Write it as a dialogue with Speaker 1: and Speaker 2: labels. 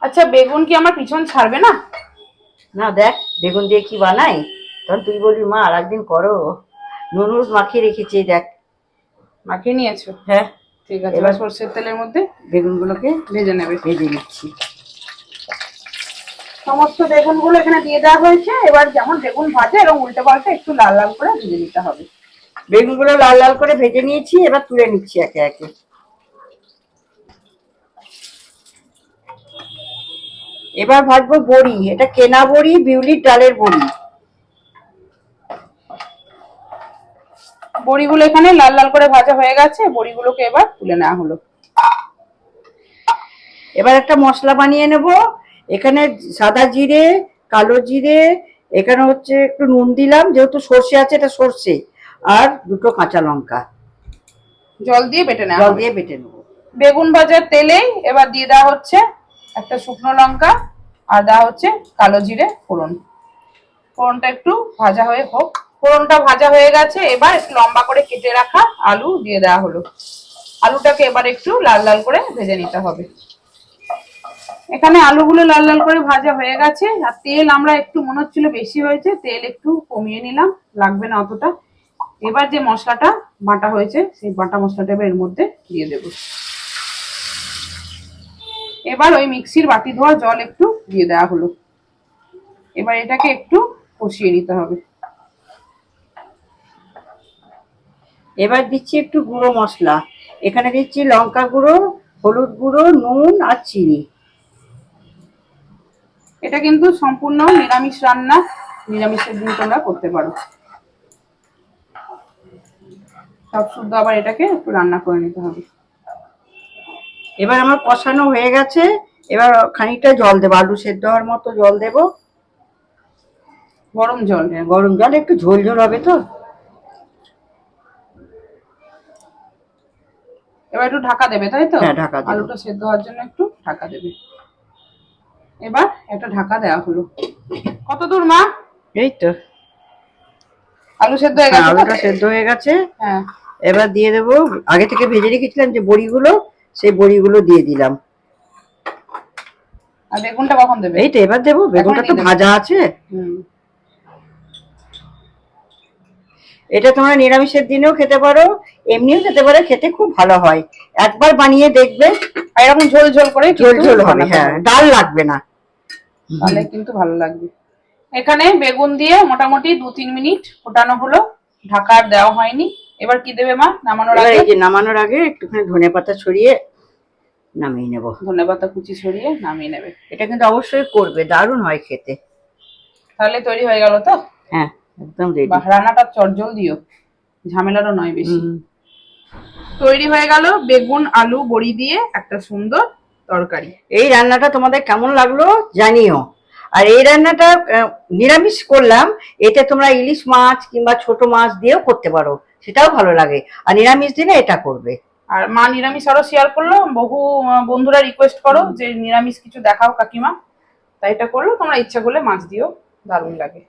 Speaker 1: আচ্ছা বেগুন কি আমার পিছন ছাড়বে না?
Speaker 2: না দেখ বেগুন দিয়ে কি বানাই, তখন তুই বলবি মা আর একদিন করো। নুন হলুদ মাখিয়ে রেখেছি দেখ।
Speaker 1: মাখিয়ে নিয়েছো?
Speaker 2: হ্যাঁ।
Speaker 1: ঠিক আছে,
Speaker 2: এবার
Speaker 1: এবার সরষের তেলের মধ্যে
Speaker 2: বেগুনগুলোকে
Speaker 1: ভেজে নেবে।
Speaker 2: ভেজে নিচ্ছি।
Speaker 1: সমস্ত বেগুনগুলো এখানে দিয়ে দেওয়া হয়েছে। এবার যেমন বেগুন ভাজে এরকম উল্টে পাল্টে একটু লাল লাল করে ভেজে নিতে হবে।
Speaker 2: বেগুনগুলো লাল লাল করে ভেজে নিয়েছি, এবার তুলে নিচ্ছি একে একে। এবার ভাজবো বড়ি, এটা কেনা বড়ি, বিউলির ডালের বড়ি।
Speaker 1: বড়িগুলো এখানে লাল লাল করে ভাজা হয়ে গেছে, বড়িগুলোকে এবার তুলে নেওয়া হলো।
Speaker 2: এবার একটা মশলা বানিয়ে নেব। এখানে সাদা জিরে, কালো জিরে, এখানে হচ্ছে একটু নুন দিলাম, যেহেতু সর্ষে আছে এটা সর্ষে, আর দুটো কাঁচা লঙ্কা
Speaker 1: জল দিয়ে বেটে নেওয়া
Speaker 2: জল
Speaker 1: হবে।
Speaker 2: দিয়ে বেটে নেবো।
Speaker 1: বেগুন ভাজার তেলেই এবার দিয়ে দেওয়া হচ্ছে একটা শুকনো লঙ্কা আর দেওয়া হচ্ছে কালো জিরে ফোড়ন। ফোড়নটা একটু ভাজা হয়ে হোক। ফোড়নটা ভাজা হয়ে গেছে, এবার একটু লম্বা করে কেটে রাখা আলু দিয়ে দেওয়া হলো। আলুটাকে এবার একটু লাল লাল করে ভেজে নিতে হবে। এখানে আলুগুলো লাল লাল করে ভাজা হয়ে গেছে, আর তেল আমরা একটু মনে হচ্ছিল বেশি হয়েছে, তেল একটু কমিয়ে নিলাম, লাগবে না অতটা। এবার যে মশলাটা বাটা হয়েছে সেই বাটা মশলাটা এবার এর মধ্যে দিয়ে দেব। এবার ওই মিক্সির বাটি ধোয়া জল একটু দিয়ে দেওয়া হলো। এবার এটাকে একটু কষিয়ে নিতে হবে।
Speaker 2: এবার দিচ্ছি একটু গুঁড়ো মশলা। এখানে দিচ্ছি লঙ্কা গুঁড়ো, হলুদ গুঁড়ো, নুন আর চিনি।
Speaker 1: এটা কিন্তু সম্পূর্ণ নিরামিষ রান্না, নিরামিষের দিন তোমরা করতে পারো। সব শুদ্ধ আবার এটাকে একটু রান্না করে নিতে হবে।
Speaker 2: এবার আমার কষানো হয়ে গেছে, এবার খানিকটা জল দেবো, আলু সেদ্ধ হওয়ার মতো জল দেবো।
Speaker 1: গরম জল?
Speaker 2: গরম জল, একটু ঝোল ঝোল হবে তো।
Speaker 1: এবার একটু ঢাকা দেবে, তাই তো?
Speaker 2: হ্যাঁ ঢাকা দেবো।
Speaker 1: আলুটা সেদ্ধ হওয়ার জন্য একটু ঢাকা দেবে। এবার একটা ঢাকা দেওয়া হলো। কত দূর মা?
Speaker 2: এই তো
Speaker 1: আলু সেদ্ধ হয়ে গেছে?
Speaker 2: আলুটা সেদ্ধ হয়ে গেছে।
Speaker 1: হ্যাঁ।
Speaker 2: এবার দিয়ে দেবো আগে থেকে ভেজে রেখেছিলাম যে বড়িগুলো, সেই বড়িগুলো দিয়ে দিলাম।
Speaker 1: আর বেগুনটা কখন দেবে?
Speaker 2: এই তো এবার দেবো, বেগুনটা তো ভাজা আছে। এটা তোমরা নিরামিষের দিনেও খেতে পারো, এমনিও খেতে পারো, খেতে খুব ভালো হয়। একবার বানিয়ে দেখবে।
Speaker 1: আর এরকম ঝোল ঝোল করে
Speaker 2: ঝোল ঝোল হবে, হ্যাঁ ডাল লাগবে না,
Speaker 1: তাহলে কিন্তু ভালো লাগবে। এখানে বেগুন দিয়ে মোটামুটি 2-3 মিনিট ফোটানো হলো, ঢাকা আর দেওয়া হয়নি। এবার কি দেবে মা নামানোর আগে?
Speaker 2: এই যে নামানোর আগে একটুখানি ধনেপাতা ছড়িয়ে নামিয়ে নেব।
Speaker 1: ধনেপাতা কুচি ছড়িয়ে নামিয়ে নেবে।
Speaker 2: এটা কিন্তু অবশ্যই করবে, দারুণ হয় খেতে।
Speaker 1: তাহলে তৈরি হয়ে গেল তো?
Speaker 2: হ্যাঁ একদম রেডি।
Speaker 1: রান্নাটা চটজল দিও, ঝামেলারও নয় বেশি। তৈরি হয়ে গেল বেগুন আলু বড়ি দিয়ে একটা সুন্দর তরকারি।
Speaker 2: এই রান্নাটা তোমাদের কেমন লাগলো জানিও। আর এই রান্নাটা নিরামিষ করলাম, এতে তোমরা ইলিশ মাছ কিংবা ছোট মাছ দিয়েও করতে পারো, সেটাও ভালো লাগে। আর নিরামিষ দিনে এটা করবে।
Speaker 1: আর মা নিরামিষ আরো শেয়ার করলো, বহু বন্ধুরা রিকোয়েস্ট করো যে নিরামিষ কিছু দেখাও কাকিমা, তাই এটা করলো। তোমরা ইচ্ছা করলে মাছ দিও, দারুণ লাগে।